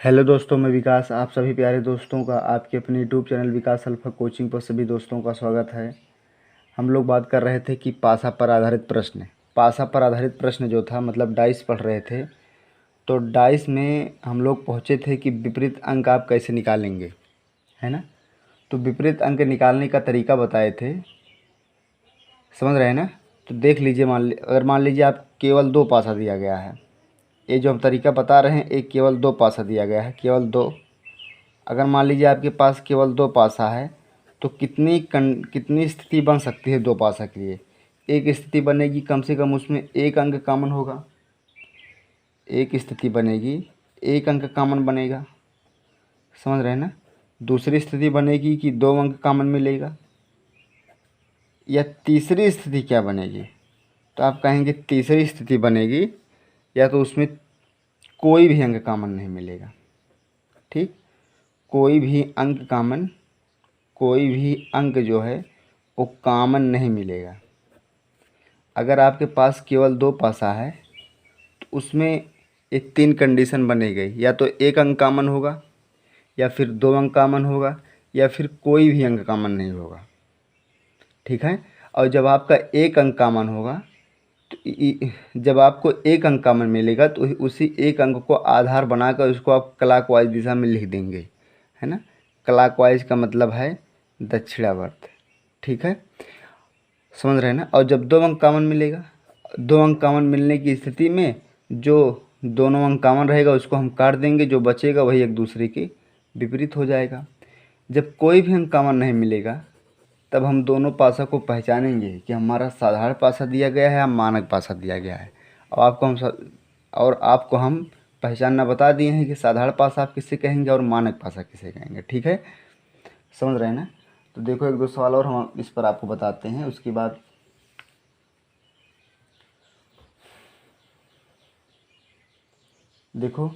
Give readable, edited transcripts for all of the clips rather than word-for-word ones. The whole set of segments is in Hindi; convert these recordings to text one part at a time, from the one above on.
हेलो दोस्तों, मैं विकास आप सभी प्यारे दोस्तों का आपके अपने यूट्यूब चैनल विकास अल्फा कोचिंग पर सभी दोस्तों का स्वागत है। हम लोग बात कर रहे थे कि पासा पर आधारित प्रश्न जो था मतलब डाइस पढ़ रहे थे। तो डाइस में हम लोग पहुँचे थे कि विपरीत अंक आप कैसे निकालेंगे, है ना। तो विपरीत अंक निकालने का तरीका बताए थे, समझ रहे हैं ना। तो देख लीजिए, अगर मान लीजिए आप केवल 2 पासा दिया गया है, ये जो हम तरीका बता रहे हैं एक केवल 2 पासा दिया गया है, केवल 2। अगर मान लीजिए आपके पास केवल 2 पासा है तो कितनी स्थिति बन सकती है 2 पासा के लिए। एक स्थिति बनेगी, कम से कम उसमें एक अंक कॉमन होगा। एक स्थिति बनेगी, एक अंक कॉमन बनेगा, समझ रहे हैं ना। दूसरी स्थिति बनेगी कि 2 अंक कॉमन मिलेगा। या तीसरी स्थिति क्या बनेगी, तो आप कहेंगे तीसरी स्थिति बनेगी या तो उसमें कोई भी अंक कॉमन नहीं मिलेगा। ठीक, कोई भी अंक जो है वो कॉमन नहीं मिलेगा। अगर आपके पास केवल 2 पासा है तो उसमें एक 3 कंडीशन बनेगी, या तो एक अंक कॉमन होगा, या फिर 2 अंक कॉमन होगा, या फिर कोई भी अंक कॉमन नहीं होगा। ठीक है। और जब आपका एक अंक कॉमन होगा तो जब आपको एक अंक कॉमन मिलेगा तो उसी एक अंक को आधार बनाकर उसको आप क्लॉकवाइज दिशा में लिख देंगे, है ना। क्लॉकवाइज का मतलब है दक्षिणावर्त। ठीक है, समझ रहे हैं ना। और जब 2 अंक कॉमन मिलेगा, 2 अंक कॉमन मिलने की स्थिति में जो दोनों अंक कॉमन रहेगा उसको हम काट देंगे, जो बचेगा वही एक दूसरे के विपरीत हो जाएगा। जब कोई भी अंक कॉमन नहीं मिलेगा तब हम दोनों पासा को पहचानेंगे कि हमारा साधारण पासा दिया गया है या मानक पासा दिया गया है। और आपको हम पहचानना बता दिए हैं कि साधारण पासा आप किसे कहेंगे और मानक पासा किसे कहेंगे। ठीक है, समझ रहे हैं ना। तो देखो, एक दो सवाल और हम इस पर आपको बताते हैं, उसके बाद देखो।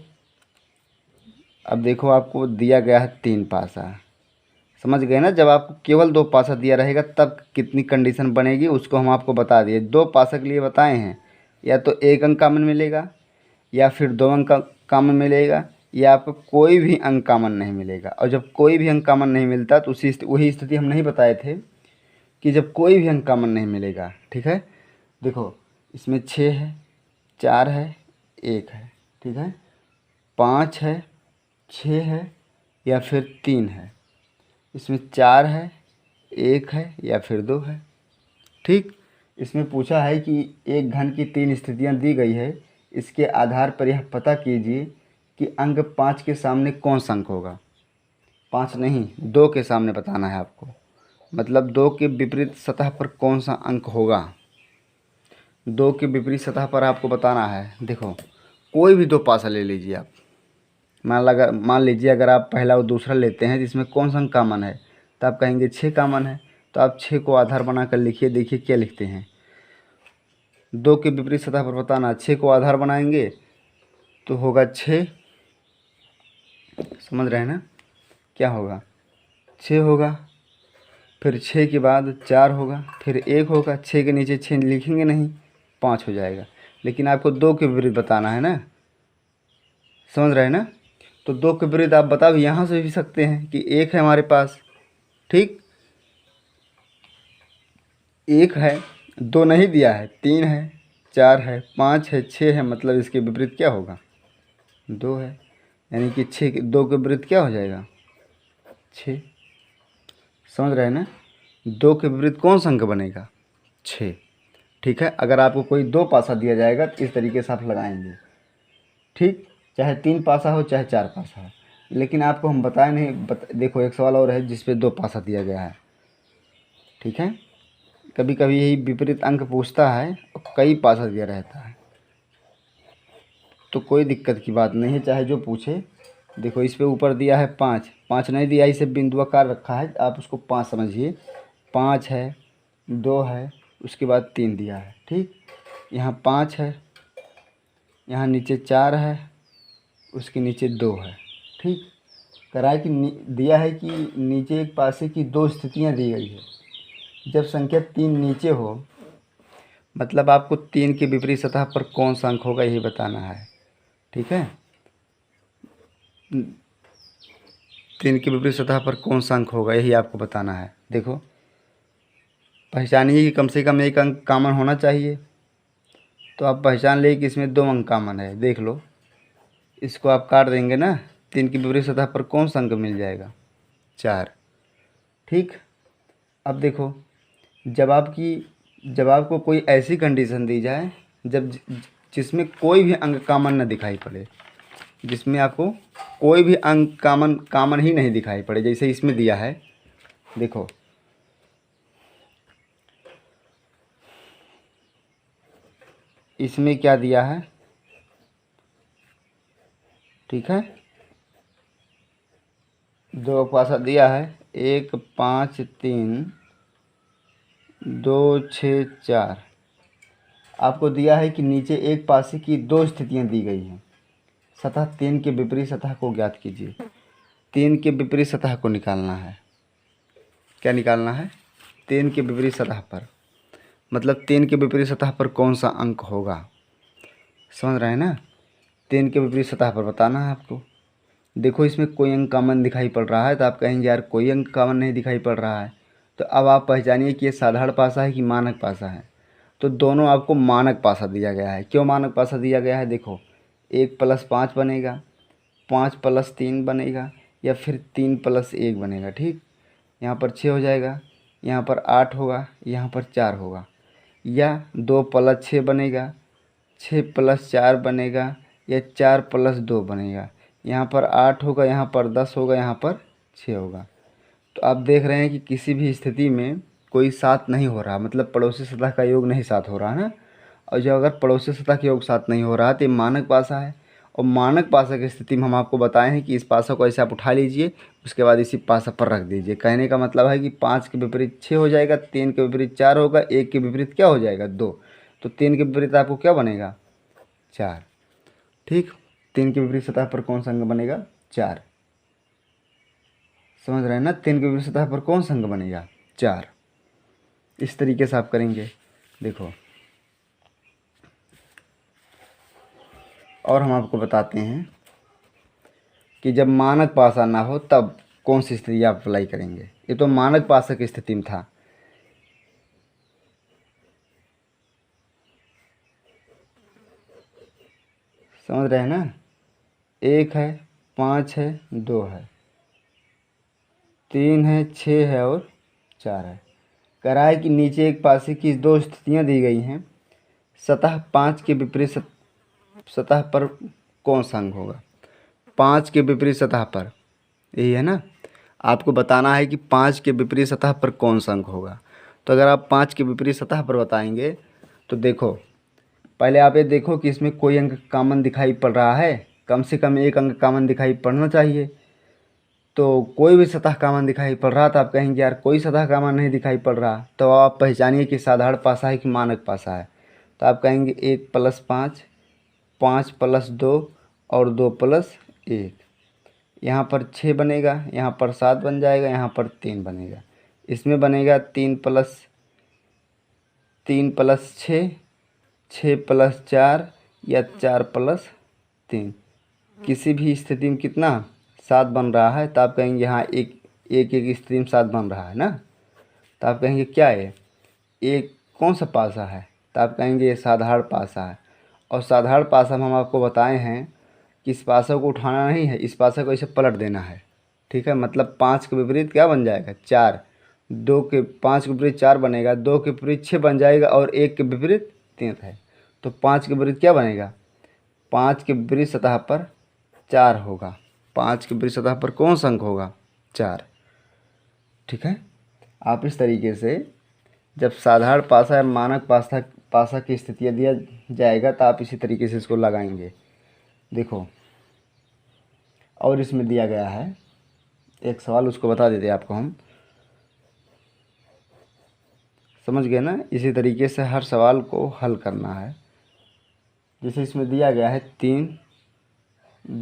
अब देखो, आपको दिया गया है 3 पासा, समझ गए ना। जब आपको केवल 2 पासा दिया रहेगा तब कितनी कंडीशन बनेगी उसको हम आपको बता दिए। 2 पासा के लिए बताए हैं, या तो एक अंक कॉमन मिलेगा, या फिर 2 अंक कॉमन मिलेगा, या आपको कोई भी अंक कॉमन नहीं मिलेगा। और जब कोई भी अंक कॉमन नहीं मिलता तो वही स्थिति हम नहीं बताए थे कि जब कोई भी अंक कॉमन नहीं मिलेगा। ठीक है, देखो इसमें 6 है, 4 है, 1 है, ठीक है, 5 है, 6 है, या फिर 3 है। इसमें 4 है, 1 है, या फिर 2 है। ठीक, इसमें पूछा है कि एक घन की 3 स्थितियां दी गई है, इसके आधार पर यह पता कीजिए कि अंक 5 के सामने कौन सा अंक होगा। 5 नहीं, 2 के सामने बताना है आपको, मतलब 2 के विपरीत सतह पर कौन सा अंक होगा। 2 के विपरीत सतह पर आपको बताना है। देखो, कोई भी 2 पासा ले लीजिए आप। मान लीजिए अगर आप पहला और दूसरा लेते हैं जिसमें कौन सा अंक कॉमन है, तो आप कहेंगे 6 कॉमन है। तो आप 6 को आधार बनाकर लिखिए, देखिए क्या लिखते हैं। 2 के विपरीत सतह पर बताना, 6 को आधार बनाएंगे तो होगा 6, समझ रहे हैं ना। क्या होगा, 6 होगा, फिर 6 के बाद 4 होगा, फिर 1 होगा, 6 के नीचे 6 लिखेंगे नहीं, 5 हो जाएगा। लेकिन आपको 2 के विपरीत बताना है ना, समझ रहे हैं ना। तो 2 के विपरीत आप बता भी यहाँ से भी सकते हैं कि 1 है हमारे पास। ठीक, 1 है, 2 नहीं दिया है, 3 है, 4 है, 5 है, 6 है, मतलब इसके विपरीत क्या होगा, 2 है। यानी कि 2 के विपरीत क्या हो जाएगा, 6। समझ रहे हैं ना। 2 के विपरीत कौन सा अंक बनेगा, 6। ठीक है, अगर आपको कोई 2 पासा दिया जाएगा तो इस तरीके से आप लगाएंगे। ठीक, चाहे 3 पासा हो चाहे 4 पासा हो, लेकिन आपको हम बताए नहीं। देखो, एक सवाल और है जिस पे 2 पासा दिया गया है। ठीक है, कभी कभी यही विपरीत अंक पूछता है और कई पासा दिया रहता है, तो कोई दिक्कत की बात नहीं है, चाहे जो पूछे। देखो, इस पे ऊपर दिया है 5, 5 नहीं दिया, इसे बिंदुआकार रखा है, आप उसको 5 समझिए। 5 है, 2 है, उसके बाद 3 दिया है। ठीक, यहाँ 5 है, यहाँ नीचे 4 है, उसके नीचे 2 है। ठीक, कराए कि दिया है कि नीचे एक पासे की 2 स्थितियाँ दी गई है। जब संख्या 3 नीचे हो, मतलब आपको 3 के विपरीत सतह पर कौन सा अंक होगा यही बताना है। ठीक है, 3 के विपरीत सतह पर कौन सा अंक होगा, यही आपको बताना है। देखो पहचानिए कि कम से कम एक अंक कॉमन होना चाहिए। तो आप पहचान लिए कि इसमें 2 अंक कॉमन है। देख लो, इसको आप काट देंगे ना, 3 की विपरीत सतह पर कौन सा अंक मिल जाएगा, 4। ठीक। अब देखो, जब आपको कोई ऐसी कंडीशन दी जाए जब जिसमें कोई भी अंक कॉमन न दिखाई पड़े, जिसमें आपको कोई भी अंक कॉमन ही नहीं दिखाई पड़े, जैसे इसमें दिया है। देखो इसमें क्या दिया है, ठीक है, 2 पासा दिया है, 1 5 3 2 6 4। आपको दिया है कि नीचे एक पासे की 2 स्थितियां दी गई हैं। सतह 3 के विपरीत सतह को ज्ञात कीजिए। 3 के विपरीत सतह को निकालना है। क्या निकालना है, 3 के विपरीत सतह पर, मतलब 3 के विपरीत सतह पर कौन सा अंक होगा, समझ रहे हैं ना। 3 के विपरीत सतह पर बताना है आपको। देखो इसमें कोई अंक कॉमन दिखाई पड़ रहा है, तो आप कहेंगे यार कोई अंक कॉमन नहीं दिखाई पड़ रहा है। तो अब आप पहचानिए कि ये साधारण पासा है कि मानक पासा है। तो दोनों आपको मानक पासा दिया गया है। क्यों मानक पासा दिया गया है, देखो 1 + 5 बनेगा, 5 + 3 बनेगा, या फिर 3 + 1 बनेगा। ठीक, यहाँ पर 6 हो जाएगा, यहाँ पर 8 होगा, यहाँ पर 4 होगा, या 2 + 6 बनेगा, 6 + 4 बनेगा, या 4 + 2 बनेगा। यहाँ पर 8 होगा, यहाँ पर 10 होगा, यहाँ पर 6 होगा। तो आप देख रहे हैं कि किसी भी स्थिति में कोई सात नहीं हो रहा, मतलब पड़ोसी सतह का योग नहीं सात हो रहा है ना। और जो अगर पड़ोसी सतह का योग सात नहीं हो रहा तो ये मानक पासा है। और मानक पासा की स्थिति में हम आपको बताए हैं कि इस पासा को ऐसे आप उठा लीजिए, उसके बाद इसी पासा पर रख दीजिए। कहने का मतलब है कि 5 के विपरीत 6 हो जाएगा, 3 के विपरीत 4 होगा, 1 के विपरीत क्या हो जाएगा, 2। तो 3 के विपरीत आपको क्या बनेगा, 4। ठीक, 3 के विपरीत सतह पर कौन सा अंक बनेगा, 4। समझ रहे हैं ना, 3 के विपरीत सतह पर कौन सा अंक बनेगा, 4। इस तरीके से आप करेंगे। देखो और हम आपको बताते हैं कि जब मानक पासा ना हो तब कौन सी स्थिति आप अप्लाई करेंगे। ये तो मानक पासा की स्थिति में था। समझ रहे हैं ना, 1 है, 5 है, 2 है, 3 है, 6 है और 4 है। कह रहा है कि नीचे एक पासे की 2 स्थितियां दी गई हैं। सतह 5 के विपरीत सतह पर कौन सा अंक होगा, 5 के विपरीत सतह पर, यही है ना। आपको बताना है कि 5 के विपरीत सतह पर कौन सा अंक होगा। तो अगर आप 5 के विपरीत सतह पर बताएंगे तो देखो, पहले आप ये देखो कि इसमें कोई अंक कॉमन दिखाई पड़ रहा है, कम से कम एक अंक कॉमन दिखाई पड़ना चाहिए। तो कोई भी सतह कॉमन दिखाई पड़ रहा तो आप कहेंगे यार कोई सतह कॉमन नहीं दिखाई पड़ रहा, तो आप पहचानिए कि साधारण पासा है कि मानक पासा है। तो आप कहेंगे 1 + 5, 5 + 2 और 2 + 1। यहाँ पर 6 बनेगा, यहाँ पर 7 बन जाएगा, यहाँ पर 3 बनेगा। इसमें बनेगा 3 + 6, 6 + 4 या 4 + 3। किसी भी स्थिति में कितना, 7 बन रहा है। तो आप कहेंगे हाँ एक एक एक स्थिति में 7 बन रहा है ना। तो आप कहेंगे क्या है, एक कौन सा पासा है, तो आप कहेंगे ये साधारण पासा है। और साधारण पासा में हम आपको बताए हैं कि इस पासा को उठाना नहीं है, इस पासा को ऐसे पलट देना है। ठीक है, मतलब 5 के विपरीत क्या बन जाएगा, 4। 5 के विपरीत 4 बनेगा, 2 के विपरीत 6 बन जाएगा और 1 के विपरीत 3 है। तो 5 के विपरीत क्या बनेगा, 5 के विपरीत सतह पर 4 होगा। 5 के विपरीत सतह पर कौन सा अंक होगा, 4। ठीक है, आप इस तरीके से जब साधारण पासा या मानक पासा पासा की स्थितियाँ दिया जाएगा तो आप इसी तरीके से इसको लगाएंगे। देखो और इसमें दिया गया है एक सवाल, उसको बता देते आपको हम, समझ गए ना। इसी तरीके से हर सवाल को हल करना है। जैसे इसमें दिया गया है 3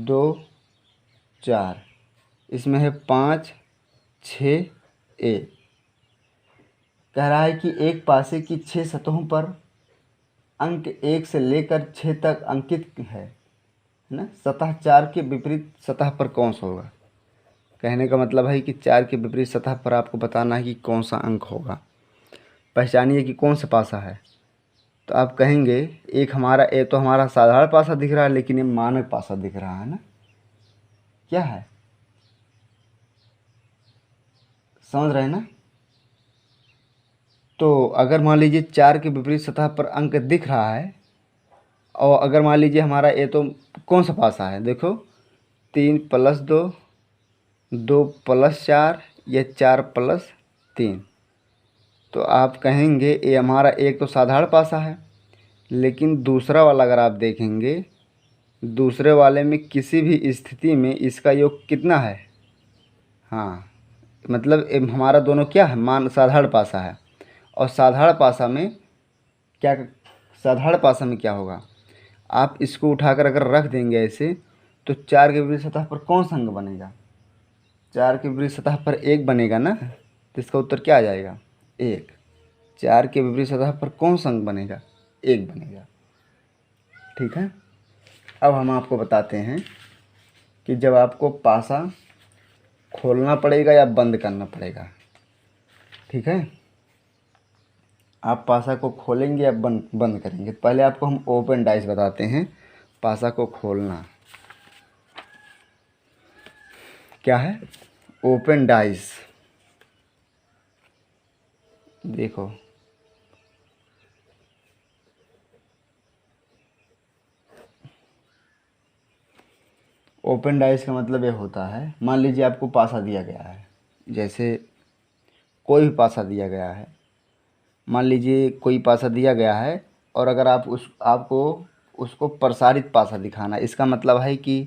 2 4, इसमें है 5 6 1। कह रहा है कि एक पासे की 6 सतहों पर अंक 1 से लेकर 6 तक अंकित है है ना। सतह 4 के विपरीत सतह पर कौन सा होगा। कहने का मतलब है कि 4 के विपरीत सतह पर आपको बताना है कि कौन सा अंक होगा। पहचानिए कि कौन सा पासा है। तो आप कहेंगे एक हमारा ए तो हमारा साधारण पासा दिख रहा है, लेकिन ये मानक पासा दिख रहा है ना। क्या है, समझ रहे हैं ना। तो अगर मान लीजिए 4 के विपरीत सतह पर अंक दिख रहा है, और अगर मान लीजिए हमारा ए तो कौन सा पासा है, देखो 3 + 2, 2 + 4 या 4 + 3। तो आप कहेंगे ये हमारा एक तो साधारण पासा है, लेकिन दूसरा वाला अगर आप देखेंगे, दूसरे वाले में किसी भी स्थिति में इसका योग कितना है। हाँ, मतलब हमारा दोनों क्या है, मान साधारण पासा है। और साधारण पासा में क्या, साधारण पासा में क्या होगा, आप इसको उठाकर अगर रख देंगे ऐसे, तो 4 के विपरीत सतह पर कौन सा अंक बनेगा। 4 के विपरीत सतह पर 1 बनेगा ना। तो इसका उत्तर क्या आ जाएगा, 1। 4 के विपरीत सतह पर कौन सा अंक बनेगा, 1 बनेगा। ठीक है। अब हम आपको बताते हैं कि जब आपको पासा खोलना पड़ेगा या बंद करना पड़ेगा। ठीक है, आप पासा को खोलेंगे या बंद करेंगे। पहले आपको हम ओपन डाइस बताते हैं। पासा को खोलना क्या है, ओपन डाइस। देखो ओपन डाइस का मतलब ये होता है, मान लीजिए आपको पासा दिया गया है, जैसे कोई भी पासा दिया गया है। मान लीजिए कोई पासा दिया गया है, और अगर आपको उसको प्रसारित पासा दिखाना, इसका मतलब है कि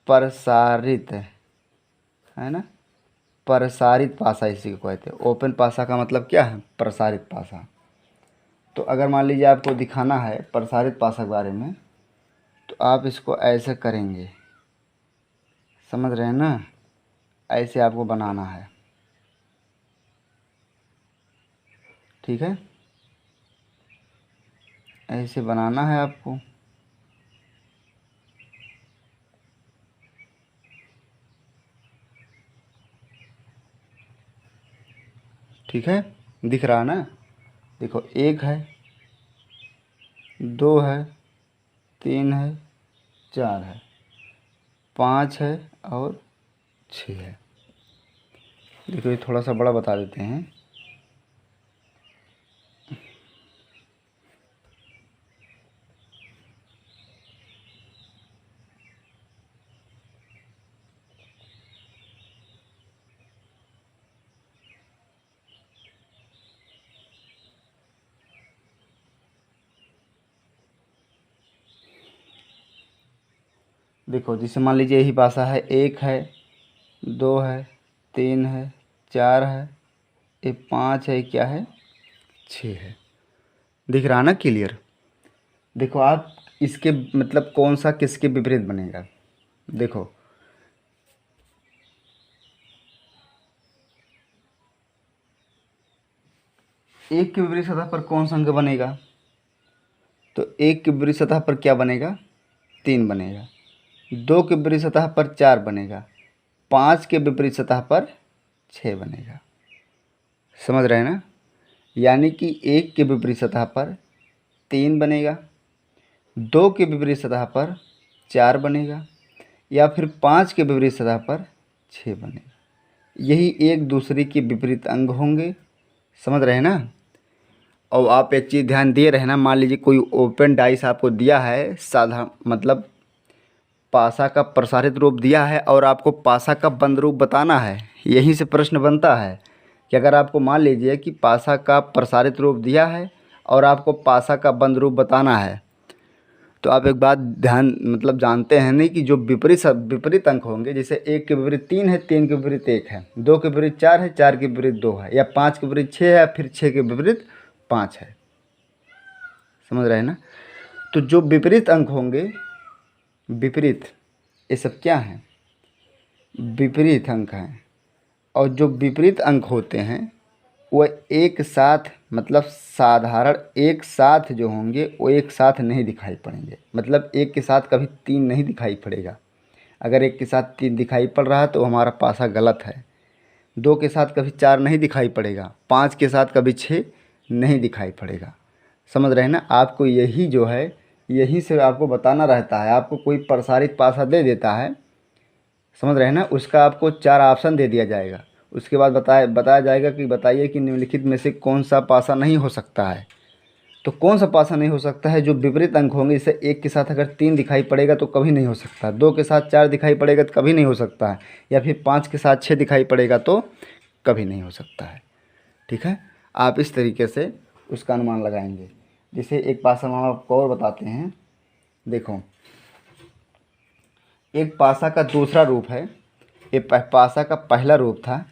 प्रसारित है ना, प्रसारित पासा इसी को कहते हैं। ओपन पासा का मतलब क्या है, प्रसारित पासा। तो अगर मान लीजिए आपको दिखाना है प्रसारित पासा के बारे में, तो आप इसको ऐसे करेंगे, समझ रहे हैं ना। ऐसे आपको बनाना है, ठीक है, ऐसे बनाना है आपको। ठीक है, दिख रहा है ना। देखो 1 है, 2 है, 3 है, 4 है, 5 है और 6 है। देखो ये थोड़ा सा बड़ा बता देते हैं। देखो जैसे मान लीजिए यही पासा है, 1 है, 2 है, 3 है, 4 है, ये 5 है, क्या है, 6 है। दिख रहा ना क्लियर। देखो आप इसके मतलब कौन सा किसके विपरीत बनेगा। देखो एक के विपरीत सतह पर कौन सा अंक बनेगा, तो एक के विपरीत सतह पर क्या बनेगा, 3 बनेगा। 2 के विपरीत सतह पर 4 बनेगा। 5 के विपरीत सतह पर 6 बनेगा। समझ रहे हैं ना। यानी कि 1 के विपरीत सतह पर 3 बनेगा, 2 के विपरीत सतह पर 4 बनेगा, या फिर 5 के विपरीत सतह पर 6 बनेगा। यही एक दूसरे के विपरीत अंग होंगे। समझ रहे हैं ना। और आप एक चीज़ ध्यान दे रहे हैं ना, मान लीजिए कोई ओपन डाइस आपको दिया है, साधा मतलब पासा का प्रसारित रूप दिया है, और आपको पासा का बंद रूप बताना है। यहीं से प्रश्न बनता है कि अगर आपको मान लीजिए कि पासा का प्रसारित रूप दिया है और आपको पासा का बंद रूप बताना है, तो आप एक बात ध्यान मतलब जानते हैं नहीं कि जो विपरीत अंक होंगे, जैसे 1 के विपरीत 3 है, 3 के विपरीत 1 है, 2 के विपरीत 4 है, 4 के विपरीत 2 है, या 5 के विपरीत 6 है, फिर 6 के विपरीत 5 है। समझ रहे हैं ना। तो जो विपरीत अंक होंगे, विपरीत, ये सब क्या हैं, विपरीत अंक हैं। और जो विपरीत अंक होते हैं वह एक साथ मतलब साधारण एक साथ जो होंगे वो एक साथ नहीं दिखाई पड़ेंगे। मतलब एक के साथ कभी तीन नहीं दिखाई पड़ेगा। अगर एक के साथ तीन दिखाई पड़ रहा है तो हमारा पासा गलत है। दो के साथ कभी चार नहीं दिखाई पड़ेगा। पाँच के साथ कभी छः नहीं दिखाई पड़ेगा। समझ रहे हैं ना। आपको यही जो है यहीं से आपको बताना रहता है। आपको कोई प्रसारित पासा दे देता है, समझ रहे हैं ना, उसका आपको चार ऑप्शन दे दिया जाएगा। उसके बाद बताया जाएगा कि बताइए कि निम्नलिखित में से कौन सा पासा नहीं हो सकता है। तो कौन सा पासा नहीं हो सकता है? जो विपरीत अंक होंगे, जैसे एक के साथ अगर तीन दिखाई पड़ेगा तो कभी नहीं हो सकता, दो के साथ चार दिखाई पड़ेगा तो कभी नहीं हो सकता है, या फिर पाँच के साथ छः दिखाई पड़ेगा तो कभी नहीं हो सकता है। ठीक है, आप इस तरीके से उसका अनुमान लगाएंगे। जैसे एक पासा हम आपको और बताते हैं। देखो, एक पासा का दूसरा रूप है। ये पासा का पहला रूप था,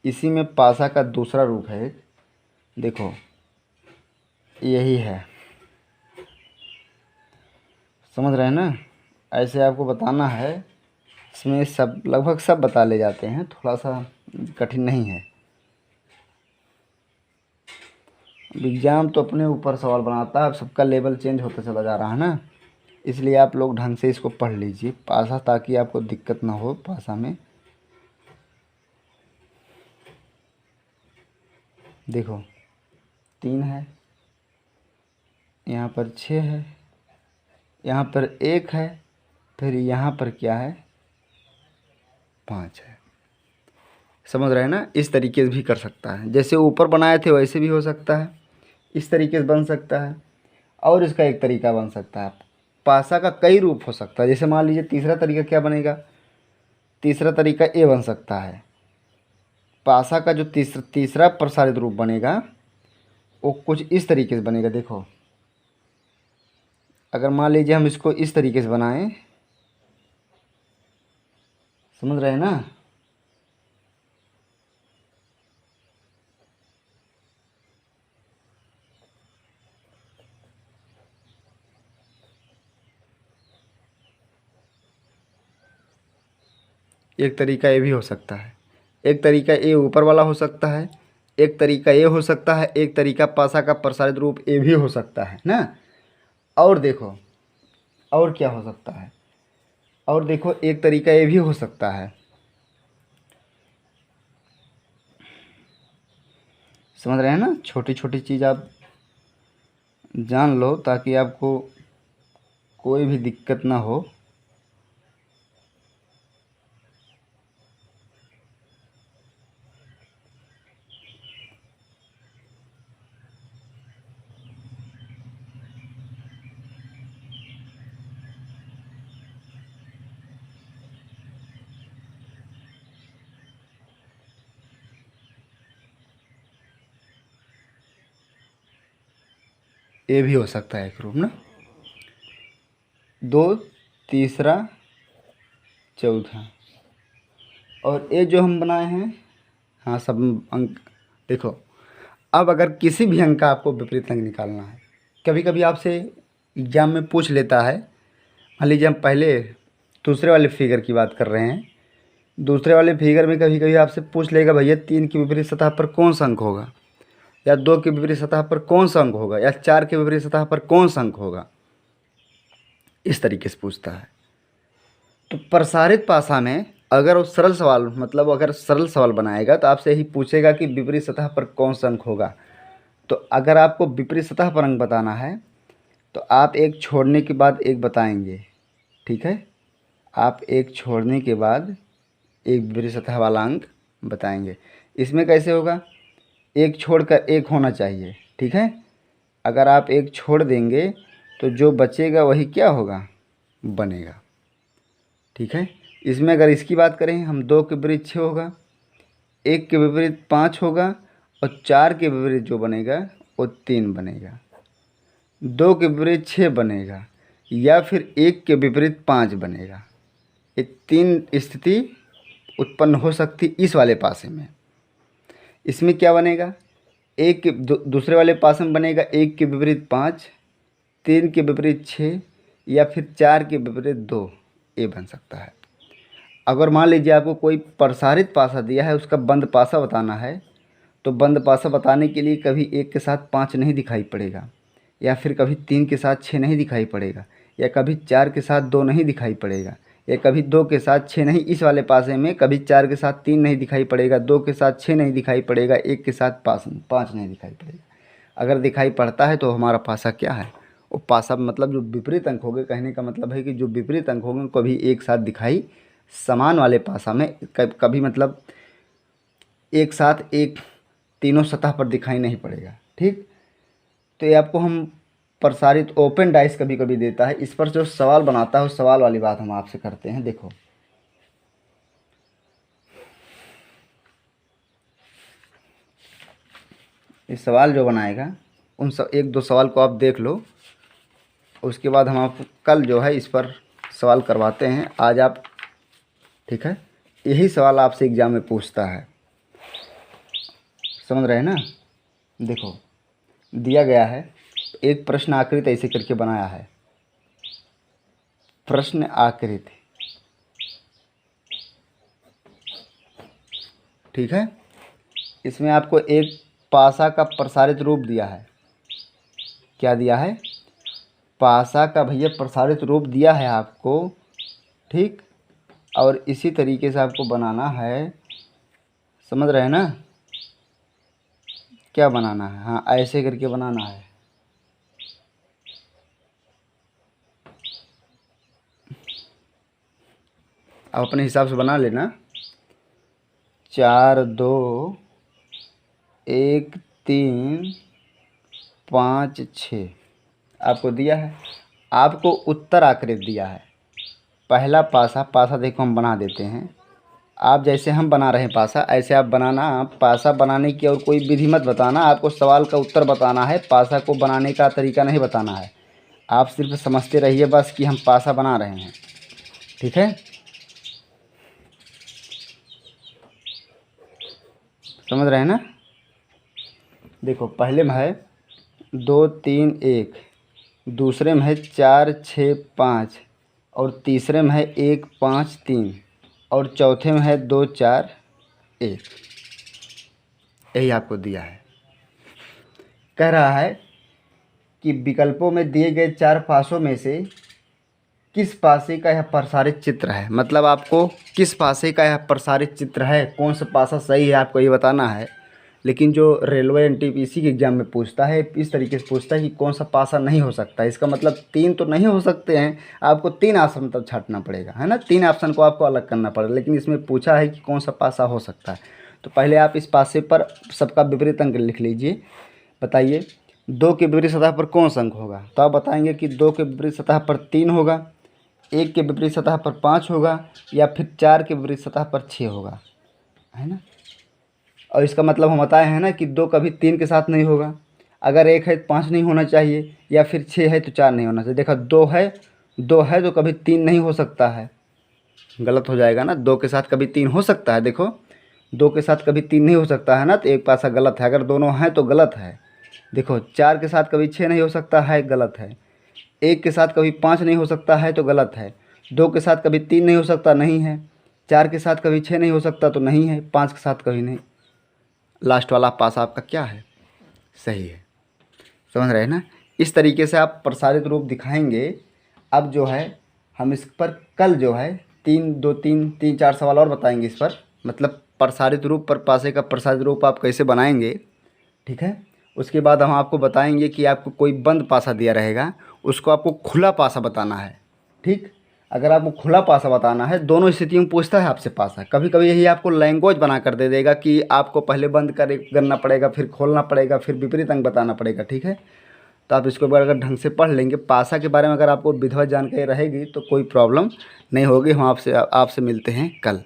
इसी में पासा का दूसरा रूप है। देखो, यही है। समझ रहे हैं ना। ऐसे आपको बताना है। इसमें सब लगभग सब बता ले जाते हैं, थोड़ा सा कठिन नहीं है। एग्जाम तो अपने ऊपर सवाल बनाता है। अब सबका लेवल चेंज होता चला जा रहा है ना, इसलिए आप लोग ढंग से इसको पढ़ लीजिए पासा, ताकि आपको दिक्कत ना हो पासा में। देखो, तीन है, यहाँ पर छः है, यहाँ पर एक है, फिर यहाँ पर क्या है, पाँच है। समझ रहे हैं ना। इस तरीके से भी कर सकता है, जैसे ऊपर बनाए थे वैसे भी हो सकता है, इस तरीके से बन सकता है। और इसका एक तरीका बन सकता है, पासा का कई रूप हो सकता है। जैसे मान लीजिए तीसरा तरीका क्या बनेगा, तीसरा तरीका ये बन सकता है। पासा का जो तीसरा प्रसारित रूप बनेगा वो कुछ इस तरीके से बनेगा। देखो, अगर मान लीजिए हम इसको इस तरीके से बनाएं, समझ रहे हैं ना। एक तरीका ये भी हो सकता है, एक तरीका ये ऊपर वाला हो सकता है, एक तरीका ये हो सकता है, एक तरीका पासा का प्रसारित रूप ये भी हो सकता है ना। और देखो, और क्या हो सकता है, और देखो, एक तरीका ये भी हो सकता है। समझ रहे हैं ना। छोटी छोटी चीज़ आप जान लो ताकि आपको कोई भी दिक्कत ना हो। ये भी हो सकता है एक रूप ना। दो, तीसरा, चौथा, और ये जो हम बनाए हैं, हाँ सब अंक। देखो, अब अगर किसी भी अंक का आपको विपरीत अंक निकालना है, कभी कभी आपसे एग्जाम में पूछ लेता है। मान लीजिए हम पहले दूसरे वाले फिगर की बात कर रहे हैं। दूसरे वाले फिगर में कभी कभी आपसे पूछ लेगा, भैया तीन की विपरीत सतह पर कौन सा अंक होगा, या दो के विपरीत सतह पर कौन सा अंक होगा, या चार के विपरीत सतह पर कौन सा अंक होगा। इस तरीके से पूछता है। तो प्रसारित भाषा में अगर वो सरल सवाल, मतलब अगर सरल सवाल बनाएगा तो आपसे यही पूछेगा कि विपरीत सतह पर कौन सा अंक होगा। तो अगर आपको विपरीत सतह पर अंक बताना है तो आप एक छोड़ने के बाद एक बताएंगे। ठीक है, आप एक छोड़ने के बाद एक विपरीत सतह वाला अंक बताएंगे। इसमें कैसे होगा, एक छोड़कर एक होना चाहिए। ठीक है, अगर आप एक छोड़ देंगे तो जो बचेगा वही क्या होगा, बनेगा। ठीक है, इसमें अगर इसकी बात करें, हम दो के विपरीत छः होगा, एक के विपरीत पाँच होगा, और चार के विपरीत जो बनेगा वो तीन बनेगा, दो के विपरीत छः बनेगा, या फिर एक के विपरीत पाँच बनेगा। ये तीन स्थिति उत्पन्न हो सकती इस वाले पासे में। इसमें क्या बनेगा, एक के दूसरे वाले पासे में बनेगा एक के विपरीत पाँच, तीन के विपरीत छः, या फिर चार के विपरीत दो, ये बन सकता है। अगर मान लीजिए आपको कोई प्रसारित पासा दिया है, उसका बंद पासा बताना है, तो बंद पासा बताने के लिए कभी 1 के साथ 5 नहीं दिखाई पड़ेगा, या फिर कभी 3 के साथ 6 नहीं दिखाई पड़ेगा, या कभी 4 के साथ 2 नहीं दिखाई पड़ेगा, या कभी 2 के साथ 6 नहीं। इस वाले पासे में कभी 4 के साथ 3 नहीं दिखाई पड़ेगा, 2 के साथ 6 नहीं दिखाई पड़ेगा, 1 के साथ 5 नहीं दिखाई पड़ेगा। अगर दिखाई पड़ता है तो हमारा पासा क्या है, वो पासा मतलब जो विपरीत अंक होंगे, कहने का मतलब है कि जो विपरीत अंक होंगे कभी एक साथ दिखाई, समान वाले पासा में कभी मतलब एक साथ एक तीनों सतह पर दिखाई नहीं पड़ेगा। ठीक, तो ये आपको हम प्रसारित ओपन डाइस कभी कभी देता है, इस पर जो सवाल बनाता है उस सवाल वाली बात हम आपसे करते हैं। देखो इस सवाल जो बनाएगा उन सब 1-2 सवाल को आप देख लो, उसके बाद हम आपको कल जो है इस पर सवाल करवाते हैं। आज आप, ठीक है, यही सवाल आपसे एग्ज़ाम में पूछता है, समझ रहे हैं ना। देखो दिया गया है, एक प्रश्न आकृति ऐसे करके बनाया है, प्रश्न आकृति, ठीक है। इसमें आपको एक पासा का प्रसारित रूप दिया है। क्या दिया है, पासा का भैया प्रसारित रूप दिया है आपको, ठीक। और इसी तरीके से आपको बनाना है, समझ रहे हैं ना, क्या बनाना है, हाँ ऐसे करके बनाना है। आप अपने हिसाब से बना लेना। 4 2 1 3 5 6 आपको दिया है। आपको उत्तर आकृति दिया है। पहला पासा देखो हम बना देते हैं, आप जैसे हम बना रहे हैं पासा ऐसे आप बनाना। पासा बनाने की और कोई विधि मत बताना, आपको सवाल का उत्तर बताना है, पासा को बनाने का तरीका नहीं बताना है। आप सिर्फ समझते रहिए बस कि हम पासा बना रहे हैं, ठीक है। समझ रहे हैं ना। देखो पहले में है 2 3 1, दूसरे में है 4 6 5, और तीसरे में है 1 5 3, और चौथे में है 2 4 1। यही आपको दिया है। कह रहा है कि विकल्पों में दिए गए 4 पासों में से किस पासे का यह प्रसारित चित्र है। मतलब आपको किस पासे का यह प्रसारित चित्र है, कौन सा पासा सही है आपको ये बताना है। लेकिन जो रेलवे एनटीपीसी के एग्ज़ाम में पूछता है इस तरीके से पूछता है कि कौन सा पासा नहीं हो सकता। इसका मतलब 3 तो नहीं हो सकते हैं, आपको 3 ऑप्शन तक छांटना पड़ेगा, है ना। 3 ऑप्शन को आपको अलग करना पड़ेगा, लेकिन इसमें पूछा है कि कौन सा पासा हो सकता है। तो पहले आप इस पासे पर सबका विपरीत अंक लिख लीजिए। बताइए 2 के विपरीत सतह पर कौन सा अंक होगा, तो आप बताएंगे कि 2 के विपरीत सतह पर 3 होगा, 1 के विपरीत सतह पर 5 होगा, या फिर 4 के विपरीत सतह पर 6 होगा, है ना। और इसका मतलब हम बताए हैं ना कि 2 कभी 3 के साथ नहीं होगा, अगर 1 है तो 5 नहीं होना चाहिए, या फिर 6 है तो 4 नहीं होना चाहिए। देखो 2 है तो कभी 3 नहीं हो सकता है, गलत हो जाएगा ना। 2 के साथ कभी 3 हो सकता है, देखो 2 के साथ कभी 3 नहीं हो सकता है ना, तो एक पासा गलत है। अगर दोनों हैं तो गलत है। देखो 4 के साथ कभी 6 नहीं हो सकता है, गलत है। 1 के साथ कभी 5 नहीं हो सकता है तो गलत है। 2 के साथ कभी 3 नहीं हो सकता, नहीं है। 4 के साथ कभी 6 नहीं हो सकता तो नहीं है। 5 के साथ कभी नहीं। लास्ट वाला पासा आपका क्या है, सही है। समझ रहे हैं ना। इस तरीके से आप प्रसारित रूप दिखाएंगे। अब जो है हम इस पर कल जो है 3 4 सवाल और बताएंगे इस पर, मतलब प्रसारित रूप पर पासे का प्रसारित रूप आप कैसे बनाएंगे, ठीक है। उसके बाद हम आपको बताएंगे कि आपको कोई बंद पासा दिया रहेगा, उसको आपको खुला पासा बताना है, ठीक। अगर आपको खुला पासा बताना है, दोनों स्थितियों में पूछता है आपसे पासा। कभी कभी यही आपको लैंग्वेज बना कर दे देगा कि आपको पहले बंद करना पड़ेगा, फिर खोलना पड़ेगा, फिर विपरीत अंक बताना पड़ेगा, ठीक है। तो आप इसको अगर ढंग से पढ़ लेंगे, पासा के बारे में अगर आपको विधिवत जानकारी रहेगी तो कोई प्रॉब्लम नहीं होगी। हम आपसे मिलते हैं कल।